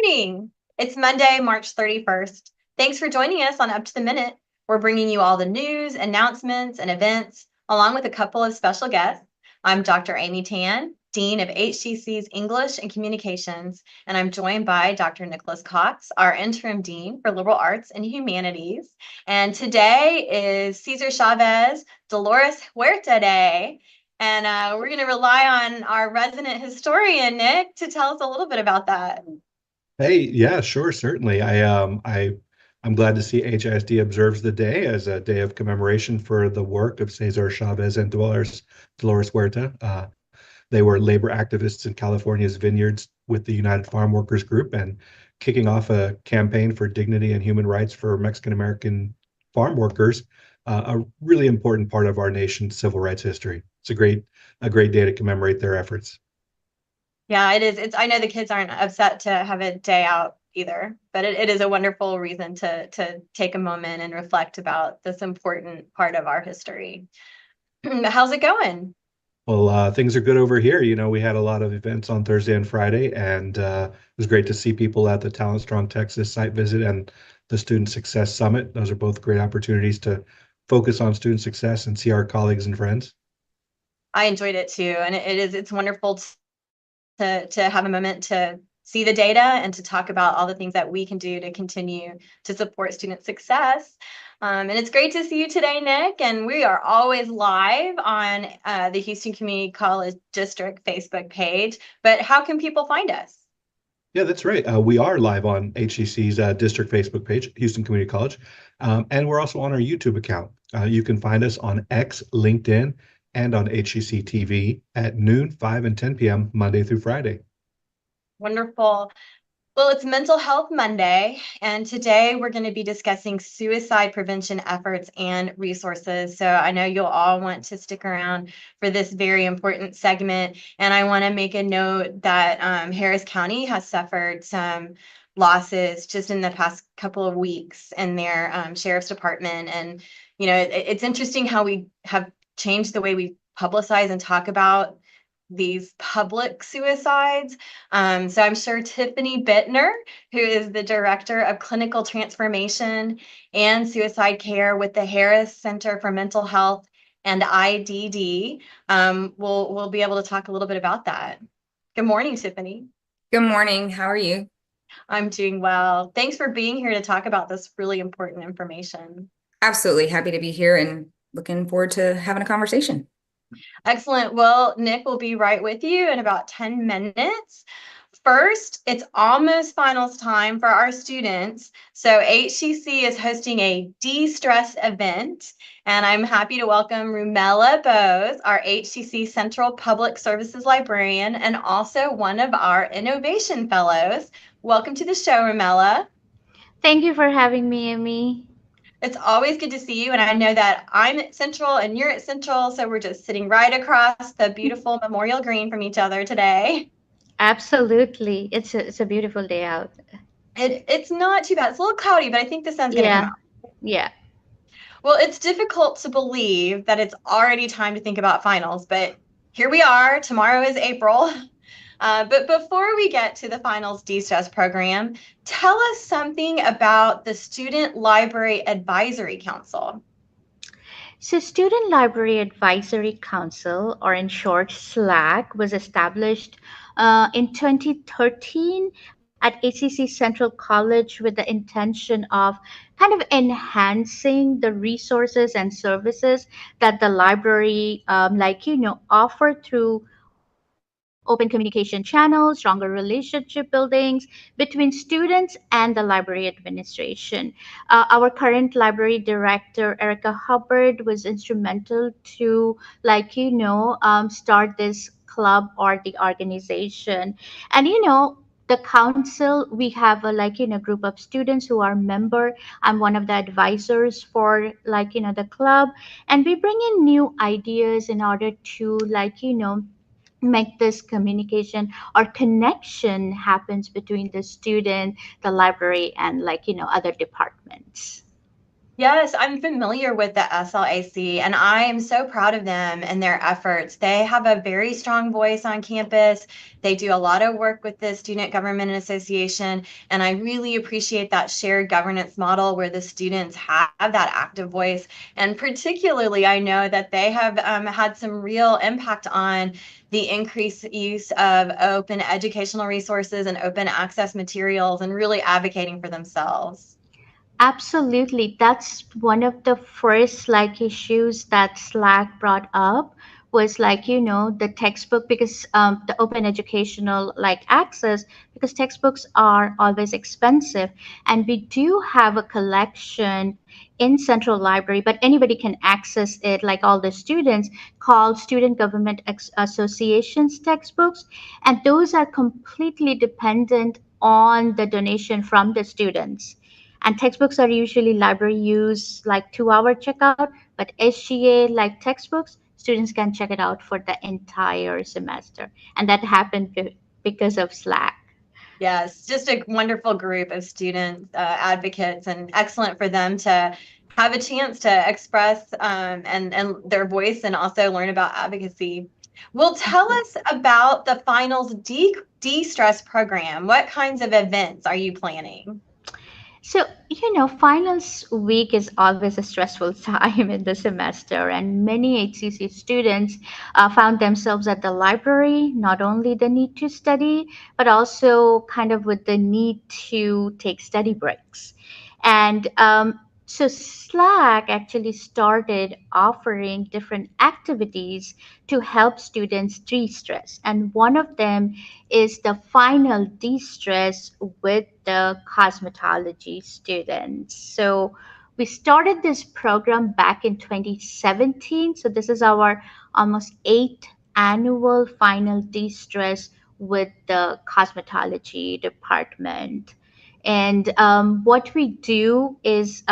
morning. It's Monday, March 31st. Thanks for joining us on Up to the Minute. We're bringing you all the news, announcements, and events, along with a couple of special guests. I'm Dr. Amy Tan, Dean of HCC's English and Communications, and I'm joined by Dr. Nicholas Cox, our Interim Dean for Liberal Arts and Humanities. And today is Cesar Chavez Dolores Huerta Day. And we're going to rely on our resident historian, Nick, to tell us a little bit about that. Hey, yeah, sure, certainly. I'm glad to see HISD observes the day as a day of commemoration for the work of Cesar Chavez and Dolores Huerta. They were labor activists in California's vineyards with the United Farm Workers Group and kicking off a campaign for dignity and human rights for Mexican American farm workers, a really important part of our nation's civil rights history. It's a great day to commemorate their efforts. Yeah, it is. I know the kids aren't upset to have a day out either, but it is a wonderful reason to take a moment and reflect about this important part of our history. How's it going? Well, things are good over here. We had a lot of events on Thursday and Friday, and it was great to see people at the Talent Strong Texas site visit and the Student Success Summit. Those are both great opportunities to focus on student success and see our colleagues and friends. I enjoyed it too, and it's wonderful to have a moment to see the data and to talk about all the things that we can do to continue to support student success. And it's great to see you today, Nick. And we are always live on the Houston Community College District Facebook page. But how can people find us? Yeah, that's right. We are live on HCC's district Facebook page, Houston Community College, and we're also on our YouTube account. You can find us on X, LinkedIn, and on HCCTV at noon, 5 and 10 p.m. Monday through Friday. Wonderful. Well, it's Mental Health Monday, and today we're going to be discussing suicide prevention efforts and resources. So I know you'll all want to stick around for this very important segment. And I want to make a note that Harris County has suffered some losses just in the past couple of weeks in their sheriff's department. And, it's interesting how we have changed the way we publicize and talk about these public suicides. So I'm sure Tiffany Bittner, who is the Director of Clinical Transformation and Suicide Care with the Harris Center for Mental Health and IDD, will be able to talk a little bit about that. Good morning, Tiffany. Good morning. How are you? I'm doing well. Thanks for being here to talk about this really important information. Absolutely happy to be here and looking forward to having a conversation. Excellent. Well, Nick will be right with you in about 10 minutes. First, it's almost finals time for our students. So HCC is hosting a de-stress event, and I'm happy to welcome Rumela Bose, our HCC Central Public Services Librarian, and also one of our Innovation Fellows. Welcome to the show, Rumela. Thank you for having me, Amy. It's always good to see you, and I know that I'm at Central and you're at Central, so we're just sitting right across the beautiful Memorial Green from each other today. Absolutely. It's a beautiful day out. It's not too bad. It's a little cloudy, but I think the sun's going to come out. Yeah. Well, it's difficult to believe that it's already time to think about finals, but here we are. Tomorrow is April. But before we get to the finals de-stress program, tell us something about the Student Library Advisory Council. So Student Library Advisory Council, or in short SLAC, was established in 2013 at HCC Central College with the intention of kind of enhancing the resources and services that the library, offer through open communication channels, stronger relationship buildings between students and the library administration. Our current library director, Erica Hubbard, was instrumental to, start this club or the organization. And, the council, we have a group of students who are member. I'm one of the advisors for the club, and we bring in new ideas in order to make this communication or connection happens between the student, the library, and other departments. Yes, I'm familiar with the SLAC, and I am so proud of them and their efforts. They have a very strong voice on campus. They do a lot of work with the Student Government Association, and I really appreciate that shared governance model where the students have that active voice. And particularly, I know that they have had some real impact on the increased use of open educational resources and open access materials and really advocating for themselves. Absolutely. That's one of the first like issues that Slack brought up was like, the textbook because the open educational like access because textbooks are always expensive. And we do have a collection in Central Library, but anybody can access it, like all the students, called Student Government Associations textbooks. And those are completely dependent on the donation from the students, and textbooks are usually library use like 2 hour checkout, but SGA like textbooks, students can check it out for the entire semester. And that happened because of Slack. Yes, just a wonderful group of students, advocates, and excellent for them to have a chance to express and their voice and also learn about advocacy. Well, tell us about the finals de-stress program. What kinds of events are you planning? So, finals week is always a stressful time in the semester, and many HCC students found themselves at the library, not only the need to study, but also kind of with the need to take study breaks. And so, Slack actually started offering different activities to help students de stress. And one of them is the final de-stress with the cosmetology students. So we started this program back in 2017. So this is our almost eighth annual final de-stress with the cosmetology department. And what we do is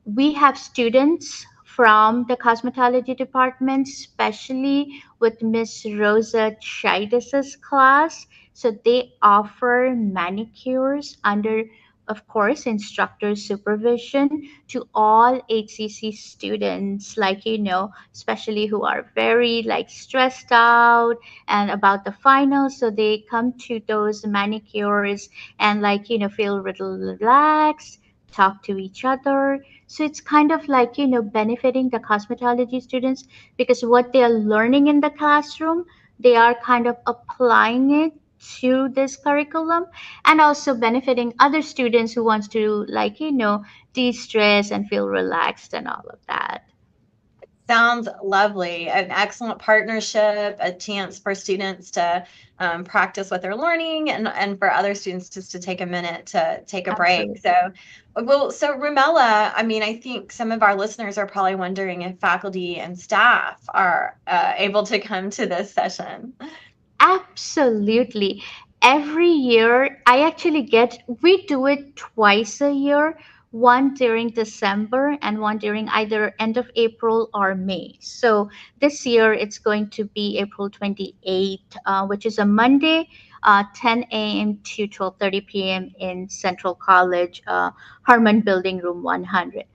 we have students from the cosmetology department, especially with Miss Rosa Chaidis's class. So they offer manicures under, of course, instructor supervision to all HCC students, like, especially who are very like stressed out and about the finals. So they come to those manicures and like, feel a little relaxed, talk to each other. So it's kind of like, benefiting the cosmetology students because what they are learning in the classroom, they are kind of applying it to this curriculum, and also benefiting other students who wants to like, de-stress and feel relaxed and all of that. Sounds lovely. An excellent partnership, a chance for students to practice what they're learning and for other students just to take a minute to take a break. Absolutely. So Rumela, I mean, I think some of our listeners are probably wondering if faculty and staff are able to come to this session. Absolutely. Every year, we do it twice a year, one during December and one during either end of April or May. So this year it's going to be April 28th, which is a Monday, 10 a.m. to 12:30 p.m. in Central College, Harmon Building, Room 100.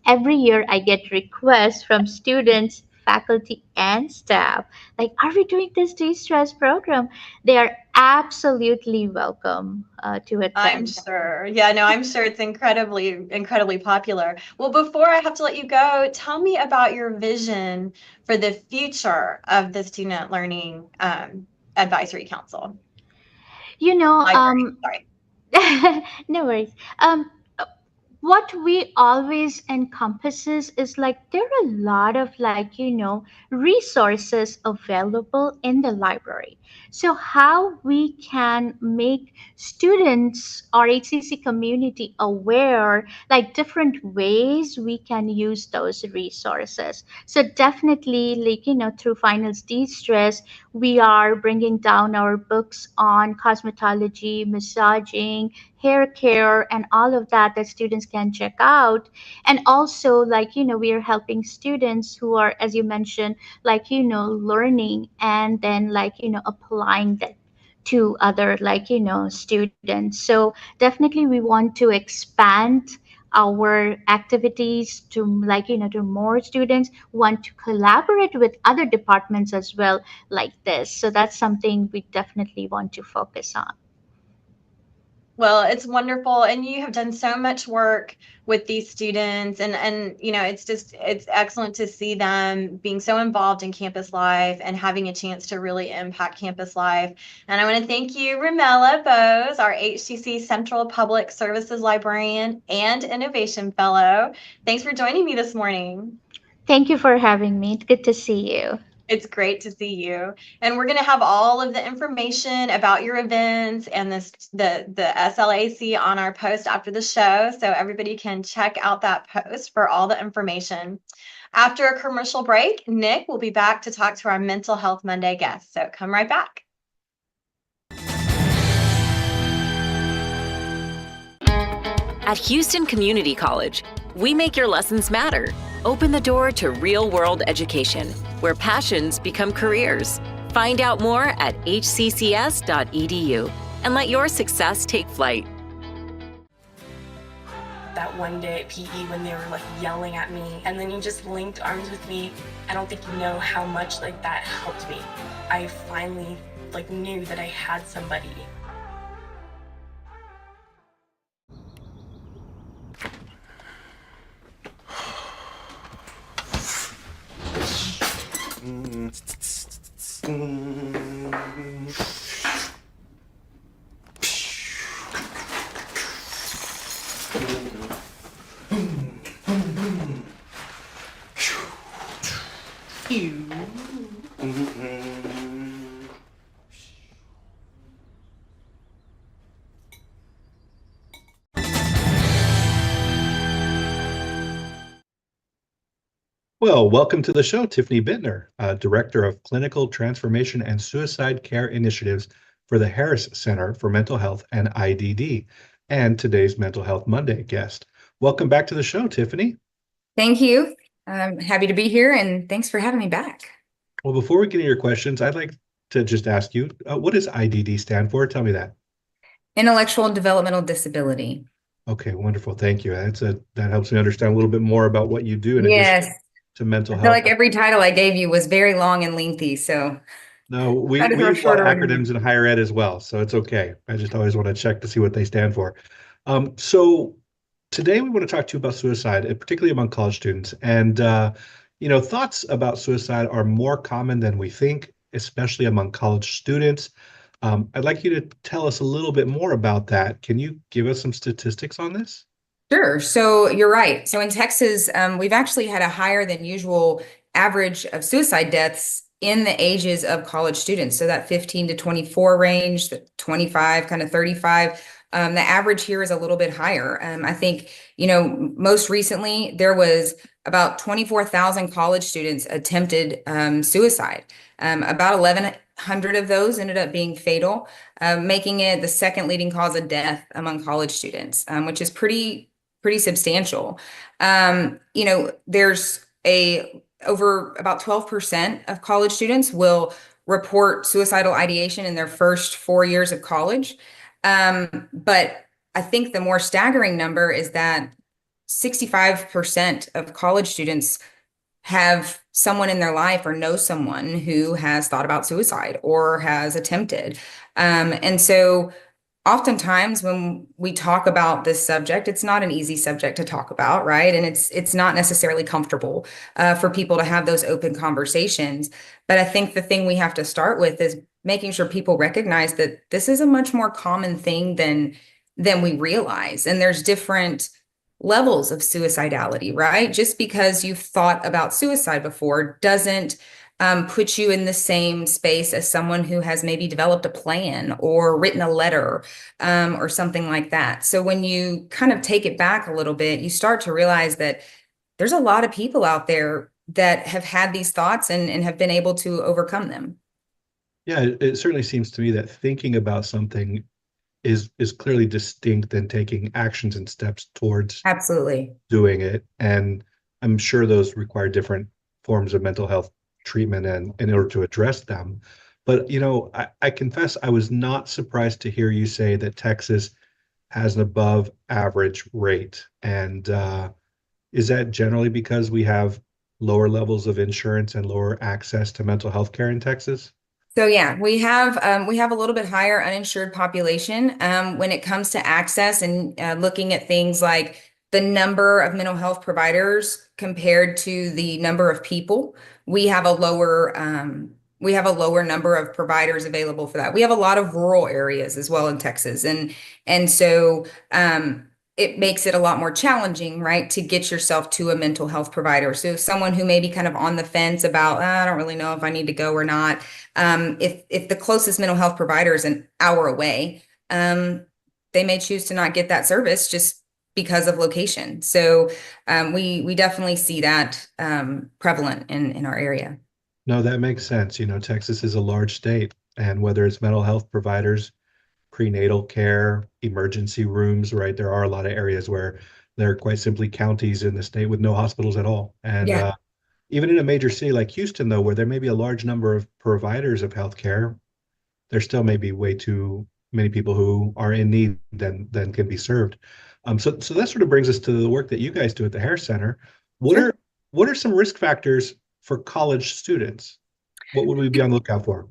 Every year I get requests from students, faculty, and staff like, are we doing this de-stress program? They are absolutely welcome to I'm attend. sure. Yeah, no, I'm sure it's incredibly popular. Well, before I have to let you go, tell me about your vision for the future of the Student Learning Advisory Council. You know, Library, sorry. no worries. What we always encompasses is like there are a lot of like, resources available in the library. So how we can make students or HCC community aware like different ways we can use those resources. So definitely like, through finals de-stress, we are bringing down our books on cosmetology, massaging, hair care, and all of that that students can check out. And also like, we are helping students who are, as you mentioned, like, learning and then like, applying that to other like, students. So definitely we want to expand our activities to, like, to more students, want to collaborate with other departments as well, like this. So that's something we definitely want to focus on. Well, it's wonderful, and you have done so much work with these students, and it's excellent to see them being so involved in campus life and having a chance to really impact campus life. And I want to thank you, Rumela Bose, our HCC Central Public Services Librarian and Innovation Fellow. Thanks for joining me this morning. Thank you for having me. It's good to see you. It's great to see you. And we're going to have all of the information about your events and the SLAC on our post after the show, so everybody can check out that post for all the information. After a commercial break, Nick will be back to talk to our Mental Health Monday guests. So come right back. At Houston Community College, we make your lessons matter. Open the door to real-world education, where passions become careers. Find out more at hccs.edu and let your success take flight. That one day at PE when they were like yelling at me, and then you just linked arms with me. I don't think you know how much like that helped me. I finally like knew that I had somebody. Well, welcome to the show, Tiffany Bittner, Director of Clinical Transformation and Suicide Care Initiatives for the Harris Center for Mental Health and IDD, and today's Mental Health Monday guest. Welcome back to the show, Tiffany. Thank you. I'm happy to be here, and thanks for having me back. Well, before we get into your questions, I'd like to just ask you, what does IDD stand for? Tell me that. Intellectual and Developmental Disability. Okay, wonderful. Thank you. That helps me understand a little bit more about what you do in Yes. addition to mental I health. feel like every title I gave you was very long and lengthy, so No, we Try to throw use a lot of shorter acronyms in higher ed as well, so it's okay. I just always want to check to see what they stand for. So today we want to talk to you about suicide, particularly among college students. And thoughts about suicide are more common than we think, especially among college students. I'd like you to tell us a little bit more about that. Can you give us some statistics on this? Sure. So you're right. So in Texas, we've actually had a higher than usual average of suicide deaths in the ages of college students. So that 15 to 24 range, the 25, kind of 35. The average here is a little bit higher. I think, most recently there was about 24,000 college students attempted suicide. About 1,100 of those ended up being fatal, making it the second leading cause of death among college students, which is pretty substantial. There's over about 12% of college students will report suicidal ideation in their first 4 years of college. But I think the more staggering number is that 65% of college students have someone in their life or know someone who has thought about suicide or has attempted. And so oftentimes when we talk about this subject, it's not an easy subject to talk about, right? And it's not necessarily comfortable for people to have those open conversations. But I think the thing we have to start with is making sure people recognize that this is a much more common thing than we realize. And there's different levels of suicidality, right? Just because you've thought about suicide before doesn't put you in the same space as someone who has maybe developed a plan or written a letter or something like that. So when you kind of take it back a little bit, you start to realize that there's a lot of people out there that have had these thoughts and have been able to overcome them. Yeah, it certainly seems to me that thinking about something is clearly distinct than taking actions and steps towards Absolutely doing it. And I'm sure those require different forms of mental health treatment and in order to address them. But I confess I was not surprised to hear you say that Texas has an above average rate. And is that generally because we have lower levels of insurance and lower access to mental health care in Texas? So yeah, we have a little bit higher uninsured population when it comes to access and looking at things like the number of mental health providers compared to the number of people. We have a lower number of providers available for that. We have a lot of rural areas as well in Texas, and so it makes it a lot more challenging, right, to get yourself to a mental health provider. So someone who may be kind of on the fence about, I don't really know if I need to go or not. If the closest mental health provider is an hour away, they may choose to not get that service just because of location. So we definitely see that prevalent in our area. No, that makes sense. Texas is a large state, and whether it's mental health providers, prenatal care, emergency rooms, right? There are a lot of areas where there are quite simply counties in the state with no hospitals at all. And Yeah. Even in a major city like Houston, though, where there may be a large number of providers of healthcare, there still may be way too many people who are in need than can be served. So that sort of brings us to the work that you guys do at the Hair Center. What Sure. are what are some risk factors for college students? What would we be on the lookout for?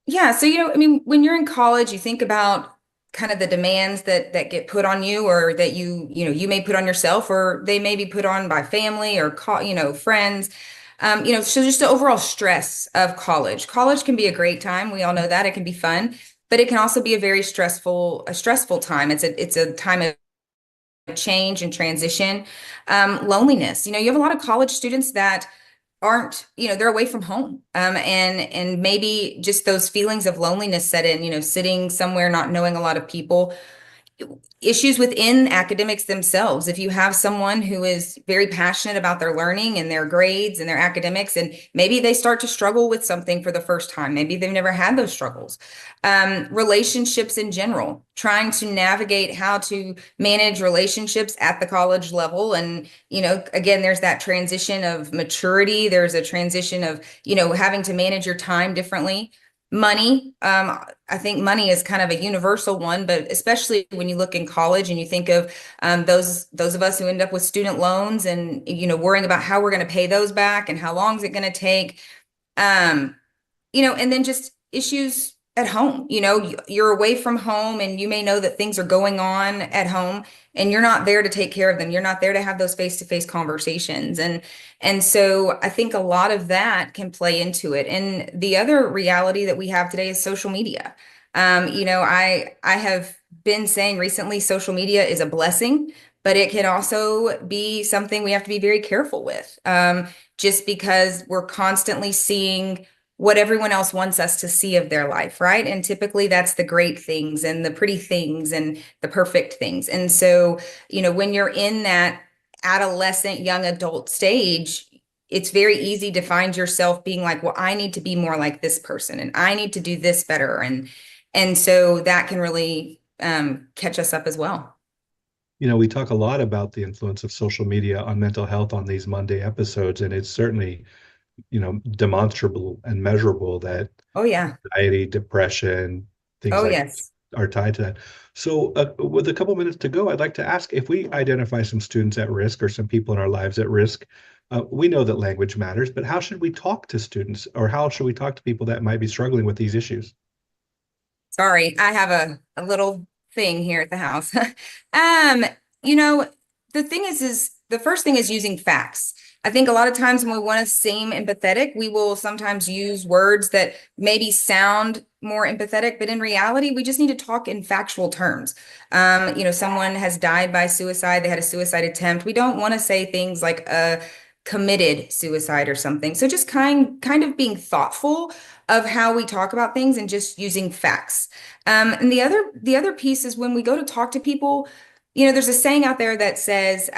Yeah, so I mean, when you're in college, you think about kind of the demands that get put on you, or that you may put on yourself, or they may be put on by family or friends. So just the overall stress of college. College can be a great time. We all know that it can be fun, but it can also be a very stressful time. It's a time of change and transition. Loneliness. You have a lot of college students that aren't, they're away from home. And maybe just those feelings of loneliness set in, sitting somewhere, not knowing a lot of people. Issues within academics themselves. If you have someone who is very passionate about their learning and their grades and their academics, and maybe they start to struggle with something for the first time, maybe they've never had those struggles. Relationships in general, trying to navigate how to manage relationships at the college level. And, again, there's that transition of maturity. There's a transition of, having to manage your time differently. Money. I think money is kind of a universal one, but especially when you look in college and you think of those of us who end up with student loans and, worrying about how we're going to pay those back and how long is it going to take. And then just issues at home. You're away from home and you may know that things are going on at home and you're not there to take care of them. You're not there to have those face-to-face conversations. And so I think a lot of that can play into it. And the other reality that we have today is social media. I have been saying recently, social media is a blessing, but it can also be something we have to be very careful with, just because we're constantly seeing what everyone else wants us to see of their life, right? And typically that's the great things and the pretty things and the perfect things. And so, when you're in that adolescent, young adult stage, it's very easy to find yourself being like, well, I need to be more like this person and I need to do this better. And so that can really catch us up as well. We talk a lot about the influence of social media on mental health on these Monday episodes, and it's certainly demonstrable and measurable that Oh, yeah. anxiety, depression, things Oh, like yes. are tied to that. So with a couple minutes to go, I'd like to ask, if we identify some students at risk or some people in our lives at risk, we know that language matters, but how should we talk to students, or how should we talk to people that might be struggling with these issues? Sorry, I have a little thing here at the house. Um, the thing is the first thing is using facts. I think a lot of times when we want to seem empathetic, we will sometimes use words that maybe sound more empathetic, but in reality, we just need to talk in factual terms. Someone has died by suicide, they had a suicide attempt. We don't want to say things like a committed suicide or something. So just kind of being thoughtful of how we talk about things and just using facts. And the other piece is when we go to talk to people, there's a saying out there that says,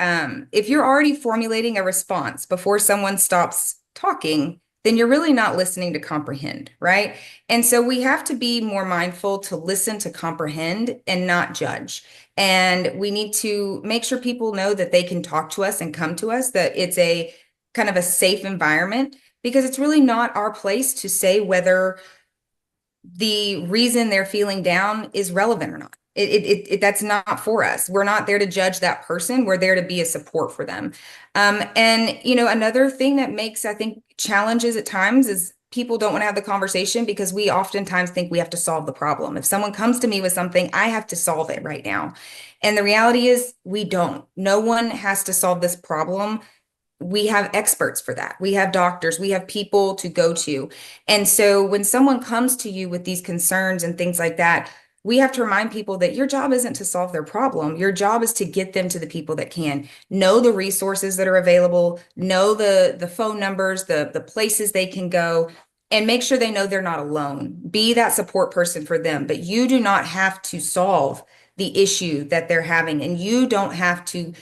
if you're already formulating a response before someone stops talking, then you're really not listening to comprehend, right? And so we have to be more mindful to listen to comprehend and not judge. And we need to make sure people know that they can talk to us and come to us, that it's a kind of a safe environment, because it's really not our place to say whether the reason they're feeling down is relevant or not. That's not for us. We're not there to judge that person. We're there to be a support for them. And another thing that makes, I think, challenges at times is people don't want to have the conversation because we oftentimes think we have to solve the problem. If someone comes to me with something, I have to solve it right now. And the reality is we don't. No one has to solve this problem. We have experts for that. We have doctors, we have people to go to. And so when someone comes to you with these concerns and things like that, we have to remind people that your job isn't to solve their problem. Your job is to get them to the people that can know the resources that are available, know the phone numbers, the places they can go, and make sure they know they're not alone. Be that support person for them, but you do not have to solve the issue that they're having, and you don't have to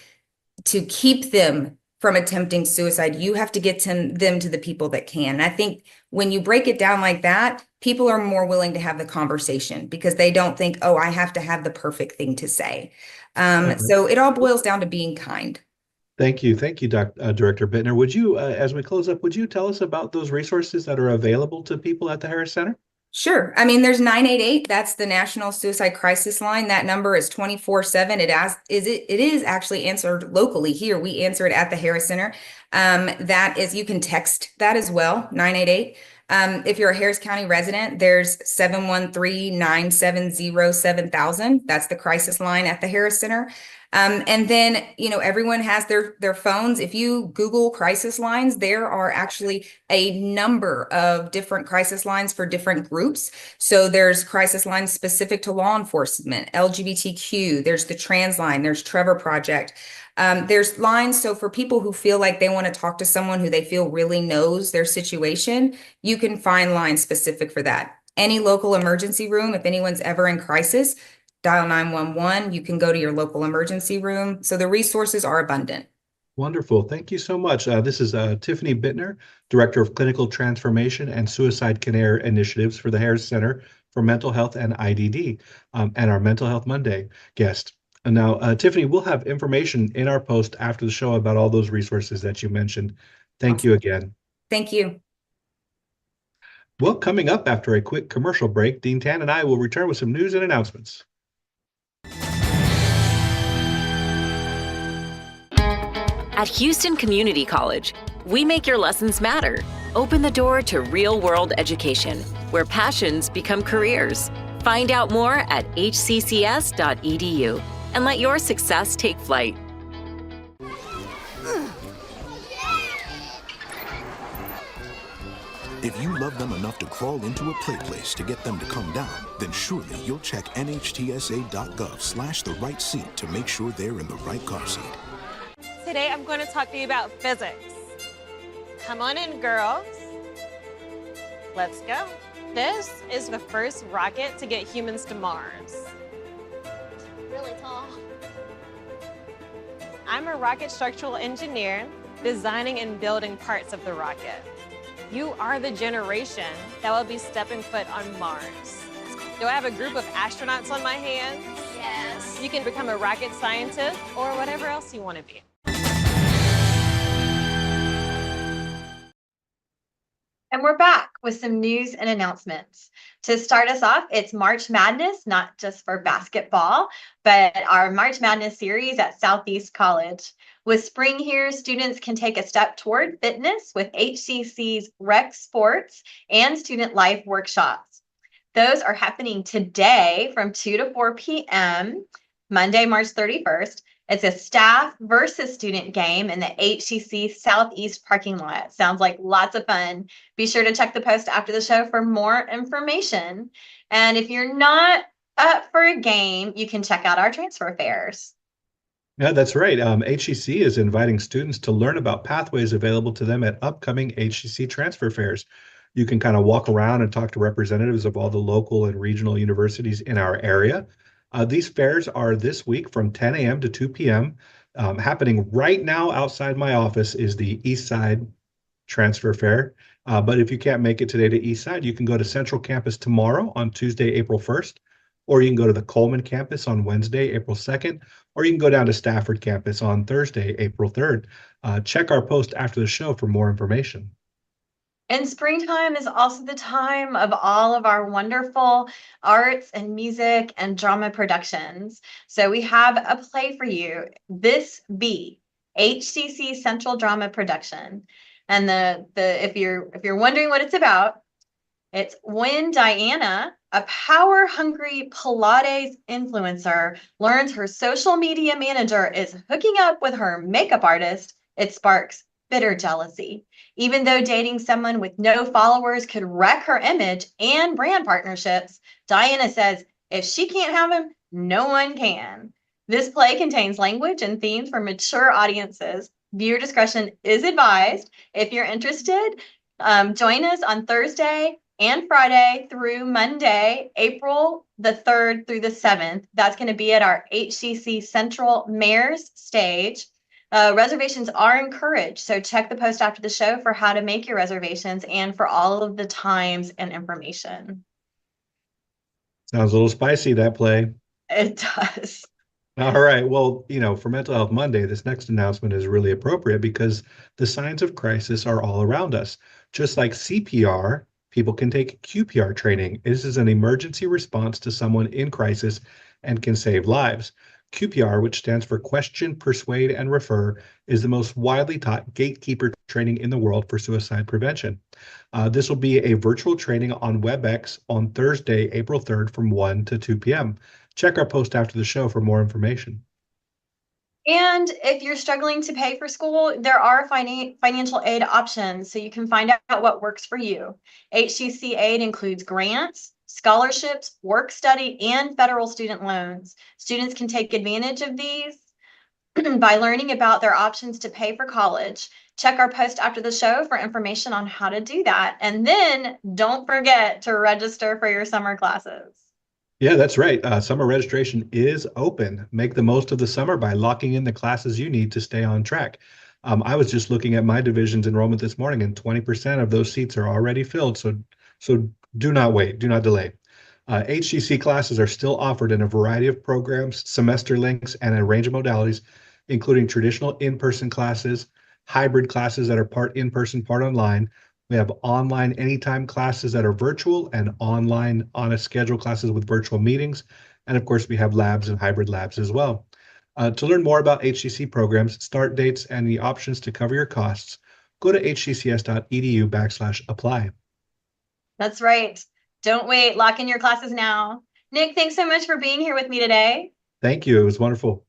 keep them from attempting suicide. You have to get them to the people that can. And I think when you break it down like that, people are more willing to have the conversation because they don't think, oh, I have to have the perfect thing to say. So it all boils down to being kind. Thank you. Thank you, Director Bittner. Would you, as we close up, would you tell us about those resources that are available to people at the Harris Center? Sure. I mean, there's 988. That's the National Suicide Crisis Line. That number is 24/7. It is actually answered locally here. We answer it at the Harris Center. That is, you can text that as well, 988. If you're a Harris County resident, there's 713-970-7000. That's the crisis line at the Harris Center. And then, everyone has their phones. If you Google crisis lines, there are actually a number of different crisis lines for different groups. So there's crisis lines specific to law enforcement, LGBTQ, there's the trans line, there's Trevor Project. There's lines. So for people who feel like they want to talk to someone who they feel really knows their situation, you can find lines specific for that. Any local emergency room, if anyone's ever in crisis, dial 911. You can go to your local emergency room. So the resources are abundant. Wonderful. Thank you so much. This is Tiffany Bittner, Director of Clinical Transformation and Suicide Care Initiatives for the Harris Center for Mental Health and IDD, and our Mental Health Monday guest. And now, Tiffany, we'll have information in our post after the show about all those resources that you mentioned. Thank you again. Thank you. Well, coming up after a quick commercial break, Dean Tan and I will return with some news and announcements. At Houston Community College, we make your lessons matter. Open the door to real-world education, where passions become careers. Find out more at hccs.edu and let your success take flight. If you love them enough to crawl into a play place to get them to come down, then surely you'll check nhtsa.gov/the right seat to make sure they're in the right car seat. Today I'm going to talk to you about physics. Come on in, girls. Let's go. This is the first rocket to get humans to Mars. Really tall. I'm a rocket structural engineer, designing and building parts of the rocket. You are the generation that will be stepping foot on Mars. Do I have a group of astronauts on my hands? Yes. You can become a rocket scientist or whatever else you want to be. And we're back with some news and announcements. To start us off, it's March Madness, not just for basketball, but our March Madness series at Southeast College. With spring here, students can take a step toward fitness with HCC's Rec Sports and Student Life workshops. Those are happening today from 2 to 4 p.m., Monday, March 31st. It's a staff versus student game in the HCC Southeast parking lot. Sounds like lots of fun. Be sure to check the post after the show for more information. And if you're not up for a game, you can check out our transfer fairs. Yeah, that's right. HCC is inviting students to learn about pathways available to them at upcoming HCC transfer fairs. You can kind of walk around and talk to representatives of all the local and regional universities in our area. These fairs are this week from 10 a.m. to 2 p.m. Happening right now outside my office is the East Side Transfer Fair. But if you can't make it today to East Side, you can go to Central Campus tomorrow on Tuesday, April 1st, or you can go to the Coleman campus on Wednesday, April 2nd, or you can go down to Stafford campus on Thursday, April 3rd. Check our post after the show for more information. And springtime is also the time of all of our wonderful arts and music and drama productions. So we have a play for you, This Be, HCC Central Drama Production. And if you're wondering what it's about, it's when Diana, a power-hungry Pilates influencer, learns her social media manager is hooking up with her makeup artist, it sparks bitter jealousy. Even though dating someone with no followers could wreck her image and brand partnerships, Diana says if she can't have him, no one can. This play contains language and themes for mature audiences. Viewer discretion is advised. If you're interested, join us on Thursday and Friday through Monday, April the 3rd through the 7th. That's going to be at our HCC Central Mayor's stage. Reservations are encouraged, so check the post after the show for how to make your reservations and for all of the times and information. Sounds a little spicy, that play. It does. All right. Well, for Mental Health Monday, this next announcement is really appropriate because the signs of crisis are all around us. Just like CPR, people can take QPR training. This is an emergency response to someone in crisis and can save lives. QPR, which stands for Question, Persuade, and Refer, is the most widely taught gatekeeper training in the world for suicide prevention. This will be a virtual training on WebEx on Thursday, April 3rd from 1 to 2 p.m. Check our post after the show for more information. And if you're struggling to pay for school, there are financial aid options, so you can find out what works for you. HCC aid includes grants, scholarships, work study, and federal student loans. Students can take advantage of these by learning about their options to pay for college. Check our post after the show for information on how to do that. And then don't forget to register for your summer classes. Yeah, that's right. Summer registration is open. Make the most of the summer by locking in the classes you need to stay on track. I was just looking at my division's enrollment this morning, and 20% of those seats are already filled. So do not wait. Do not delay. HCC classes are still offered in a variety of programs, semester lengths, and a range of modalities, including traditional in-person classes, hybrid classes that are part in-person, part online. We have online anytime classes that are virtual and online on a schedule classes with virtual meetings. And of course, we have labs and hybrid labs as well. To learn more about HCC programs, start dates, and the options to cover your costs, go to hccs.edu/apply. That's right. Don't wait. Lock in your classes now. Nick, thanks so much for being here with me today. Thank you. It was wonderful.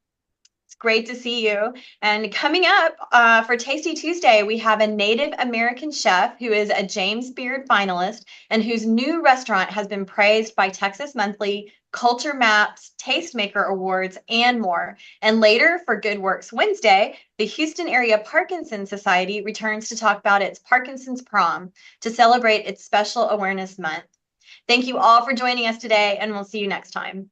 It's great to see you. And coming up for Tasty Tuesday, we have a Native American chef who is a James Beard finalist and whose new restaurant has been praised by Texas Monthly, Culture Maps, Tastemaker Awards, and more. And later for Good Works Wednesday, the Houston Area Parkinson's Society returns to talk about its Parkinson's Prom to celebrate its Special Awareness Month. Thank you all for joining us today, and we'll see you next time.